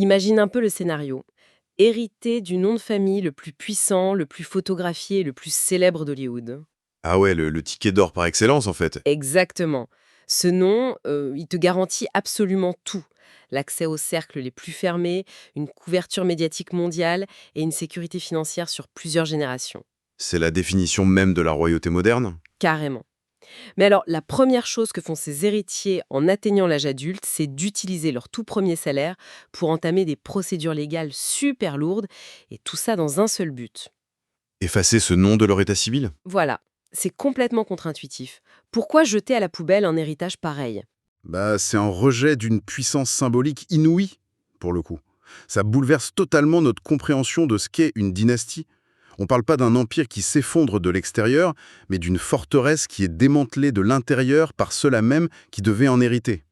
Imagine un peu le scénario. Hérité du nom de famille le plus puissant, le plus photographié et le plus célèbre d'Hollywood. Ah ouais, le ticket d'or par excellence en fait. Exactement. Ce nom, il te garantit absolument tout. L'accès aux cercles les plus fermés, une couverture médiatique mondiale et une sécurité financière sur plusieurs générations. C'est la définition même de la royauté moderne. Carrément. Mais alors, la première chose que font ces héritiers en atteignant l'âge adulte, c'est d'utiliser leur tout premier salaire pour entamer des procédures légales super lourdes, et tout ça dans un seul but. Effacer ce nom de leur état civil. Voilà, c'est complètement contre-intuitif. Pourquoi jeter à la poubelle un héritage pareil? Bah, c'est un rejet d'une puissance symbolique inouïe, pour le coup. Ça bouleverse totalement notre compréhension de ce qu'est une dynastie. On ne parle pas d'un empire qui s'effondre de l'extérieur, mais d'une forteresse qui est démantelée de l'intérieur par ceux-là même qui devaient en hériter.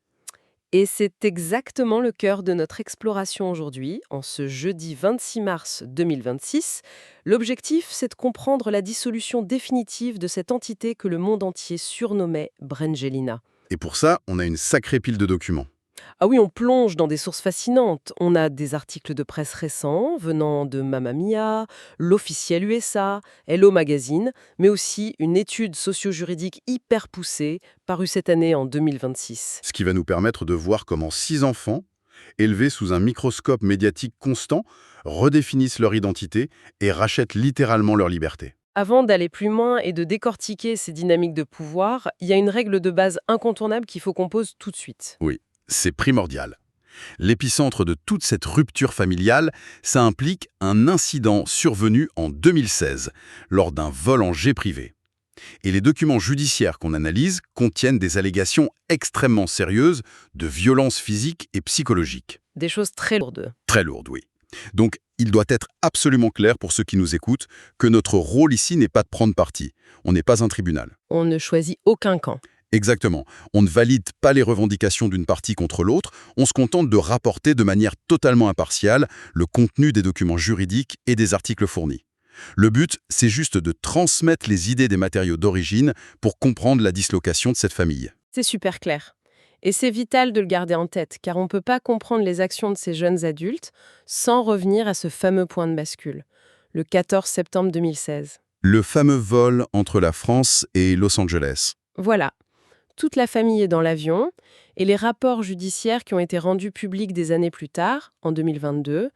Et c'est exactement le cœur de notre exploration aujourd'hui, en ce jeudi 26 mars 2026. L'objectif, c'est de comprendre la dissolution définitive de cette entité que le monde entier surnommait Brangelina. Et pour ça, on a une sacrée pile de documents. Ah oui, on plonge dans des sources fascinantes. On a des articles de presse récents venant de Mamma Mia, l'officiel USA, Hello Magazine, mais aussi une étude socio-juridique hyper poussée parue cette année en 2026. Ce qui va nous permettre de voir comment 6 enfants, élevés sous un microscope médiatique constant, redéfinissent leur identité et rachètent littéralement leur liberté. Avant d'aller plus loin et de décortiquer ces dynamiques de pouvoir, il y a une règle de base incontournable qu'il faut qu'on pose tout de suite. Oui, c'est primordial. L'épicentre de toute cette rupture familiale, ça implique un incident survenu en 2016, lors d'un vol en jet privé. Et les documents judiciaires qu'on analyse contiennent des allégations extrêmement sérieuses de violence physique et psychologique. Des choses très lourdes. Très lourdes, oui. Donc, il doit être absolument clair pour ceux qui nous écoutent que notre rôle ici n'est pas de prendre parti. On n'est pas un tribunal. On ne choisit aucun camp. Exactement. On ne valide pas les revendications d'une partie contre l'autre, on se contente de rapporter de manière totalement impartiale le contenu des documents juridiques et des articles fournis. Le but, c'est juste de transmettre les idées des matériaux d'origine pour comprendre la dislocation de cette famille. C'est super clair. Et c'est vital de le garder en tête, car on ne peut pas comprendre les actions de ces jeunes adultes sans revenir à ce fameux point de bascule, le 14 septembre 2016. Le fameux vol entre la France et Los Angeles. Voilà, toute la famille est dans l'avion, et les rapports judiciaires qui ont été rendus publics des années plus tard, en 2022,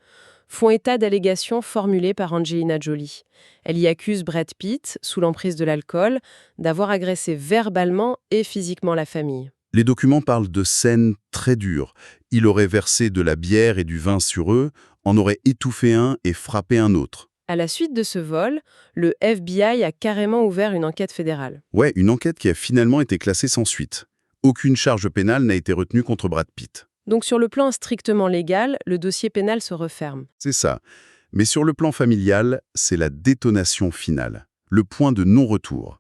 font état d'allégations formulées par Angelina Jolie. Elle y accuse Brad Pitt, sous l'emprise de l'alcool, d'avoir agressé verbalement et physiquement la famille. Les documents parlent de scènes très dures. Il aurait versé de la bière et du vin sur eux, en aurait étouffé un et frappé un autre. À la suite de ce vol, le FBI a carrément ouvert une enquête fédérale. Ouais, une enquête qui a finalement été classée sans suite. Aucune charge pénale n'a été retenue contre Brad Pitt. Donc sur le plan strictement légal, le dossier pénal se referme. C'est ça. Mais sur le plan familial, c'est la détonation finale, le point de non-retour.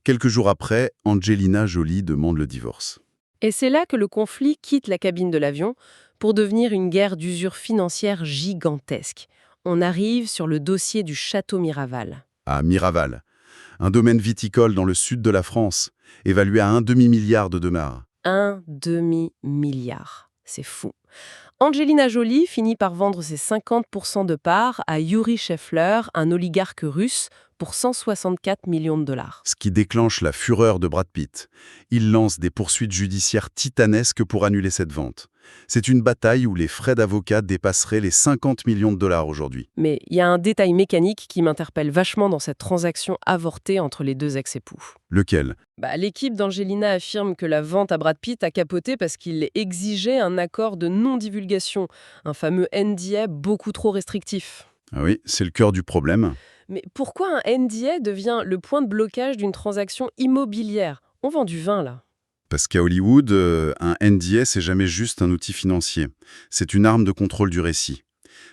Quelques jours après, Angelina Jolie demande le divorce. Et c'est là que le conflit quitte la cabine de l'avion pour devenir une guerre d'usure financière gigantesque. On arrive sur le dossier du château Miraval. À Miraval, un domaine viticole dans le sud de la France, évalué à un demi-milliard de dollars. Un demi-milliard. C'est fou. Angelina Jolie finit par vendre ses 50% de parts à Yuri Shefler, un oligarque russe, pour 164 millions de dollars. Ce qui déclenche la fureur de Brad Pitt. Il lance des poursuites judiciaires titanesques pour annuler cette vente. C'est une bataille où les frais d'avocat dépasseraient les 50 millions de dollars aujourd'hui. Mais il y a un détail mécanique qui m'interpelle vachement dans cette transaction avortée entre les deux ex-époux. Lequel? L'équipe d'Angelina affirme que la vente à Brad Pitt a capoté parce qu'il exigeait un accord de non-divulgation, un fameux NDA beaucoup trop restrictif. Ah oui, c'est le cœur du problème. Mais pourquoi un NDA devient le point de blocage d'une transaction immobilière? On vend du vin, là. Parce qu'à Hollywood, un NDA, c'est jamais juste un outil financier. C'est une arme de contrôle du récit.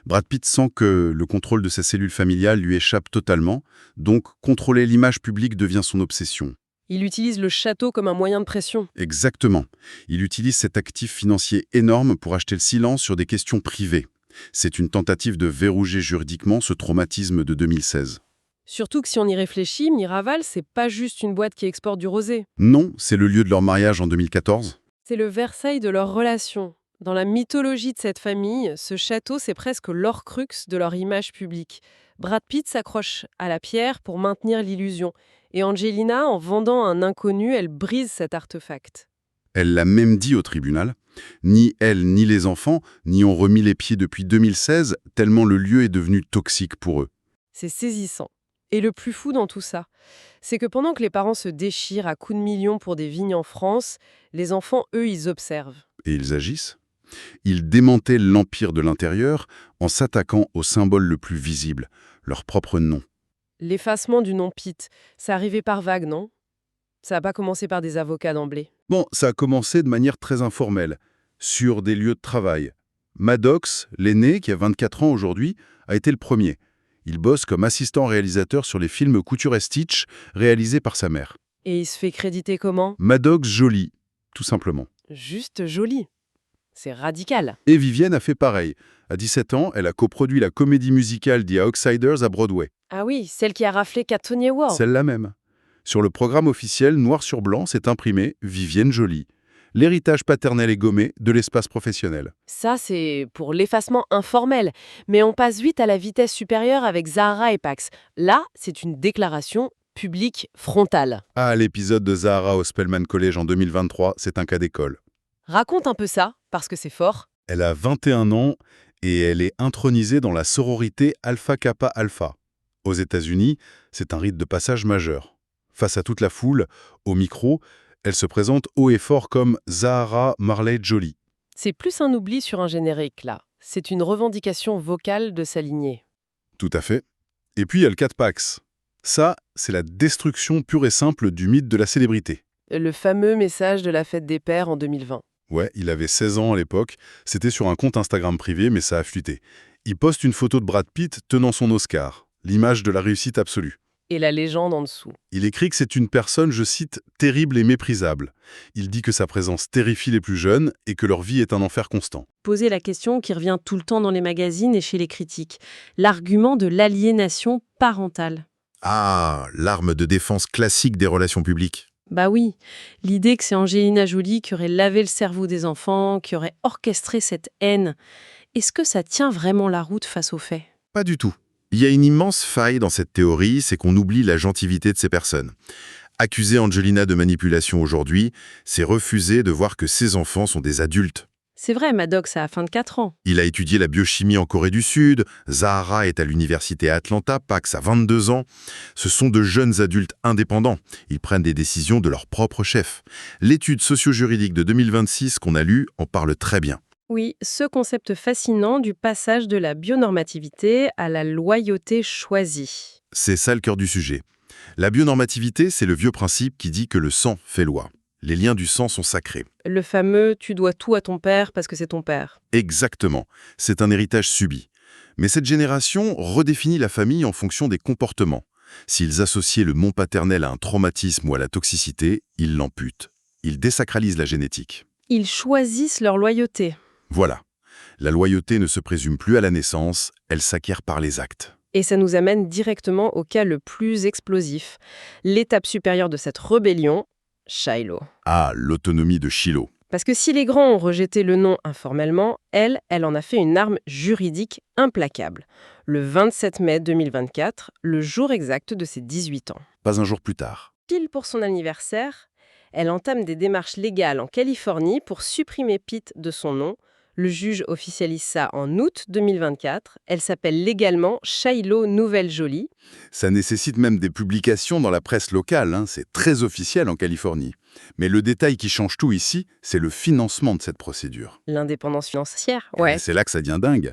Brad Pitt sent que le contrôle de sa cellule familiale lui échappe totalement, donc contrôler l'image publique devient son obsession. Il utilise le château comme un moyen de pression. Exactement. Il utilise cet actif financier énorme pour acheter le silence sur des questions privées. C'est une tentative de verrouiller juridiquement ce traumatisme de 2016. Surtout que si on y réfléchit, Miraval, c'est pas juste une boîte qui exporte du rosé. Non, c'est le lieu de leur mariage en 2014. C'est le Versailles de leur relation. Dans la mythologie de cette famille, ce château, c'est presque l'Orcrux de leur image publique. Brad Pitt s'accroche à la pierre pour maintenir l'illusion. Et Angelina, en vendant un inconnu, elle brise cet artefact. Elle l'a même dit au tribunal. Ni elle, ni les enfants, n'y ont remis les pieds depuis 2016, tellement le lieu est devenu toxique pour eux. C'est saisissant. Et le plus fou dans tout ça, c'est que pendant que les parents se déchirent à coups de millions pour des vignes en France, les enfants, eux, ils observent. Et ils agissent. Ils démantèlent l'empire de l'intérieur en s'attaquant au symbole le plus visible, leur propre nom. L'effacement du nom Pitt, ça arrivait par vague, non? Ça n'a pas commencé par des avocats d'emblée. Bon, ça a commencé de manière très informelle, sur des lieux de travail. Maddox, l'aîné, qui a 24 ans aujourd'hui, a été le premier. Il bosse comme assistant réalisateur sur les films Couture et Stitch, réalisés par sa mère. Et il se fait créditer comment? Maddox Jolie, tout simplement. Juste joli. C'est radical. Et Vivienne a fait pareil. À 17 ans, elle a coproduit la comédie musicale The Outsiders à Broadway. Ah oui, celle qui a raflé 4 Tony Awards. Celle-là même. Sur le programme officiel, noir sur blanc, c'est imprimé Vivienne Jolie. L'héritage paternel et gommé de l'espace professionnel. Ça, c'est pour l'effacement informel. Mais on passe vite à la vitesse supérieure avec Zahara et Pax. Là, c'est une déclaration publique frontale. Ah, l'épisode de Zahara au Spelman College en 2023, c'est un cas d'école. Raconte un peu ça, parce que c'est fort. Elle a 21 ans et elle est intronisée dans la sororité Alpha Kappa Alpha. Aux États-Unis, c'est un rite de passage majeur. Face à toute la foule, au micro, elle se présente haut et fort comme Zahara Marley Jolie. C'est plus un oubli sur un générique, là. C'est une revendication vocale de sa lignée. Tout à fait. Et puis il y a le cas de Pax. Ça, c'est la destruction pure et simple du mythe de la célébrité. Le fameux message de la fête des pères en 2020. Ouais, il avait 16 ans à l'époque, c'était sur un compte Instagram privé, mais ça a fuité. Il poste une photo de Brad Pitt tenant son Oscar, l'image de la réussite absolue. Et la légende en dessous. Il écrit que c'est une personne, je cite, terrible et méprisable. Il dit que sa présence terrifie les plus jeunes et que leur vie est un enfer constant. Poser la question qui revient tout le temps dans les magazines et chez les critiques. L'argument de l'aliénation parentale. Ah, l'arme de défense classique des relations publiques. Bah oui, l'idée que c'est Angelina Jolie qui aurait lavé le cerveau des enfants, qui aurait orchestré cette haine. Est-ce que ça tient vraiment la route face aux faits? Pas du tout. Il y a une immense faille dans cette théorie, c'est qu'on oublie la gentilité de ces personnes. Accuser Angelina de manipulation aujourd'hui, c'est refuser de voir que ses enfants sont des adultes. C'est vrai, Maddox a 24 ans. Il a étudié la biochimie en Corée du Sud, Zahara est à l'université Atlanta, Pax a 22 ans. Ce sont de jeunes adultes indépendants. Ils prennent des décisions de leur propre chef. L'étude socio-juridique de 2026 qu'on a lue en parle très bien. Oui, ce concept fascinant du passage de la bionormativité à la loyauté choisie. C'est ça le cœur du sujet. La bionormativité, c'est le vieux principe qui dit que le sang fait loi. Les liens du sang sont sacrés. Le fameux « tu dois tout à ton père parce que c'est ton père ». Exactement. C'est un héritage subi. Mais cette génération redéfinit la famille en fonction des comportements. S'ils associaient le mont paternel à un traumatisme ou à la toxicité, ils l'amputent. Ils désacralisent la génétique. Ils choisissent leur loyauté. Voilà. La loyauté ne se présume plus à la naissance, elle s'acquiert par les actes. Et ça nous amène directement au cas le plus explosif. L'étape supérieure de cette rébellion, Shiloh. Ah, l'autonomie de Shiloh. Parce que si les grands ont rejeté le nom informellement, elle en a fait une arme juridique implacable. Le 27 mai 2024, le jour exact de ses 18 ans. Pas un jour plus tard. Pile pour son anniversaire, elle entame des démarches légales en Californie pour supprimer Pitt de son nom. Le juge officialise ça en août 2024. Elle s'appelle légalement Shiloh Nouvelle-Jolie. Ça nécessite même des publications dans la presse locale, c'est très officiel en Californie. Mais le détail qui change tout ici, c'est le financement de cette procédure. L'indépendance financière, Et c'est là que ça devient dingue.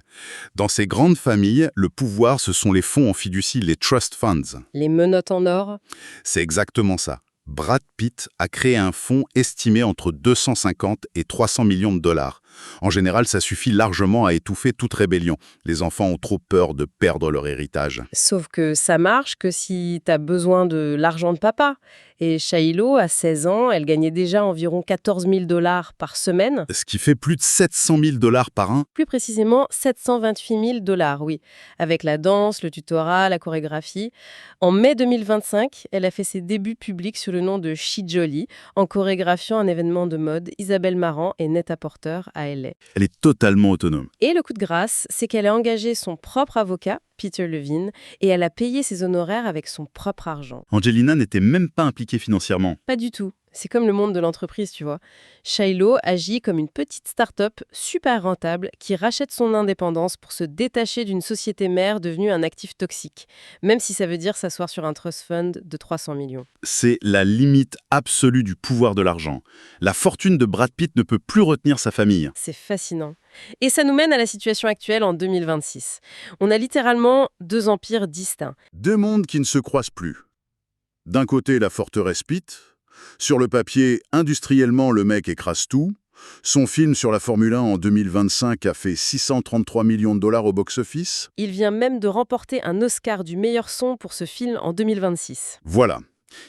Dans ces grandes familles, le pouvoir, ce sont les fonds en fiducie, les trust funds. Les menottes en or. C'est exactement ça. Brad Pitt a créé un fonds estimé entre 250 et 300 millions de dollars. En général, ça suffit largement à étouffer toute rébellion. Les enfants ont trop peur de perdre leur héritage. Sauf que ça marche que si t'as besoin de l'argent de papa. Et Shiloh, à 16 ans, elle gagnait déjà environ 14 000 $ par semaine. Ce qui fait plus de 700 000 dollars par an. Plus précisément, 728 000 $, oui. Avec la danse, le tutorat, la chorégraphie. En mai 2025, elle a fait ses débuts publics sous le nom de She Jolie, en chorégraphiant un événement de mode Isabelle Marant et Net-a-Porter à LA. Elle est totalement autonome. Et le coup de grâce, c'est qu'elle a engagé son propre avocat, Peter Levine, et elle a payé ses honoraires avec son propre argent. Angelina n'était même pas impliquée financièrement. Pas du tout. C'est comme le monde de l'entreprise, tu vois. Shiloh agit comme une petite start-up super rentable qui rachète son indépendance pour se détacher d'une société mère devenue un actif toxique, même si ça veut dire s'asseoir sur un trust fund de 300 millions. C'est la limite absolue du pouvoir de l'argent. La fortune de Brad Pitt ne peut plus retenir sa famille. C'est fascinant. Et ça nous mène à la situation actuelle en 2026. On a littéralement deux empires distincts. Deux mondes qui ne se croisent plus. D'un côté, la forteresse Pitt. Sur le papier, industriellement, le mec écrase tout. Son film sur la Formule 1 en 2025 a fait 633 millions de dollars au box-office. Il vient même de remporter un Oscar du meilleur son pour ce film en 2026. Voilà.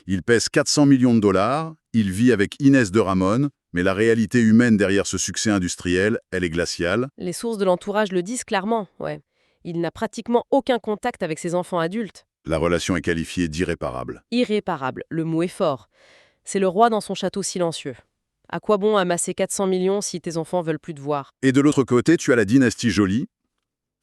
Il pèse 400 millions de dollars, il vit avec Inès de Ramon, mais la réalité humaine derrière ce succès industriel, elle est glaciale. Les sources de l'entourage le disent clairement, ouais. Il n'a pratiquement aucun contact avec ses enfants adultes. La relation est qualifiée d'irréparable. Irréparable, le mot est fort. C'est le roi dans son château silencieux. À quoi bon amasser 400 millions si tes enfants veulent plus te voir? Et de l'autre côté, tu as la dynastie Jolie.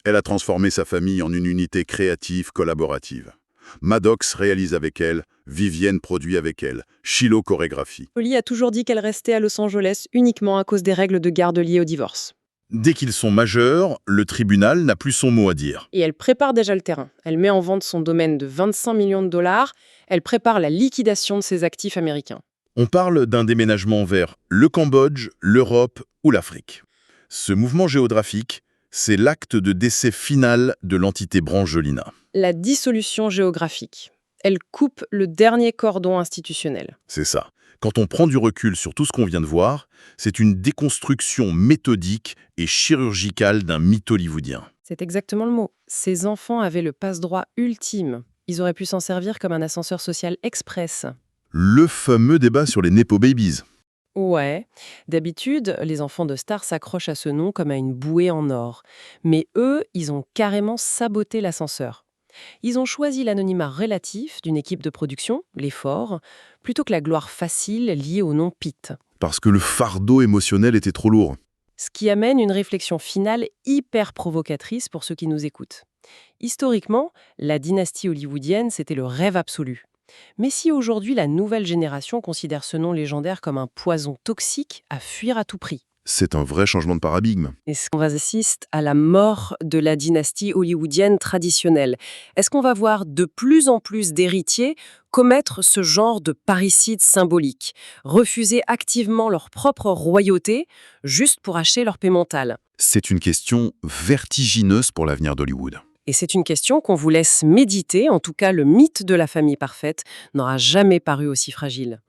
Elle a transformé sa famille en une unité créative, collaborative. Maddox réalise avec elle, Vivienne produit avec elle, Shiloh chorégraphie. Jolie a toujours dit qu'elle restait à Los Angeles uniquement à cause des règles de garde liées au divorce. Dès qu'ils sont majeurs, le tribunal n'a plus son mot à dire. Et elle prépare déjà le terrain. Elle met en vente son domaine de 25 millions de dollars. Elle prépare la liquidation de ses actifs américains. On parle d'un déménagement vers le Cambodge, l'Europe ou l'Afrique. Ce mouvement géographique, c'est l'acte de décès final de l'entité Brangelina. La dissolution géographique. Elle coupe le dernier cordon institutionnel. C'est ça. Quand on prend du recul sur tout ce qu'on vient de voir, c'est une déconstruction méthodique et chirurgicale d'un mythe hollywoodien. C'est exactement le mot. Ces enfants avaient le passe-droit ultime. Ils auraient pu s'en servir comme un ascenseur social express. Le fameux débat sur les Nepo Babies. Ouais. D'habitude, les enfants de stars s'accrochent à ce nom comme à une bouée en or. Mais eux, ils ont carrément saboté l'ascenseur. Ils ont choisi l'anonymat relatif d'une équipe de production, l'effort, plutôt que la gloire facile liée au nom Pitt. Parce que le fardeau émotionnel était trop lourd. Ce qui amène une réflexion finale hyper provocatrice pour ceux qui nous écoutent. Historiquement, la dynastie hollywoodienne, c'était le rêve absolu. Mais si aujourd'hui la nouvelle génération considère ce nom légendaire comme un poison toxique à fuir à tout prix? C'est un vrai changement de paradigme. Est-ce qu'on assiste à la mort de la dynastie hollywoodienne traditionnelle? Est-ce qu'on va voir de plus en plus d'héritiers commettre ce genre de parricide symbolique, refuser activement leur propre royauté juste pour acheter leur paix mentale? C'est une question vertigineuse pour l'avenir d'Hollywood. Et c'est une question qu'on vous laisse méditer. En tout cas, le mythe de la famille parfaite n'aura jamais paru aussi fragile.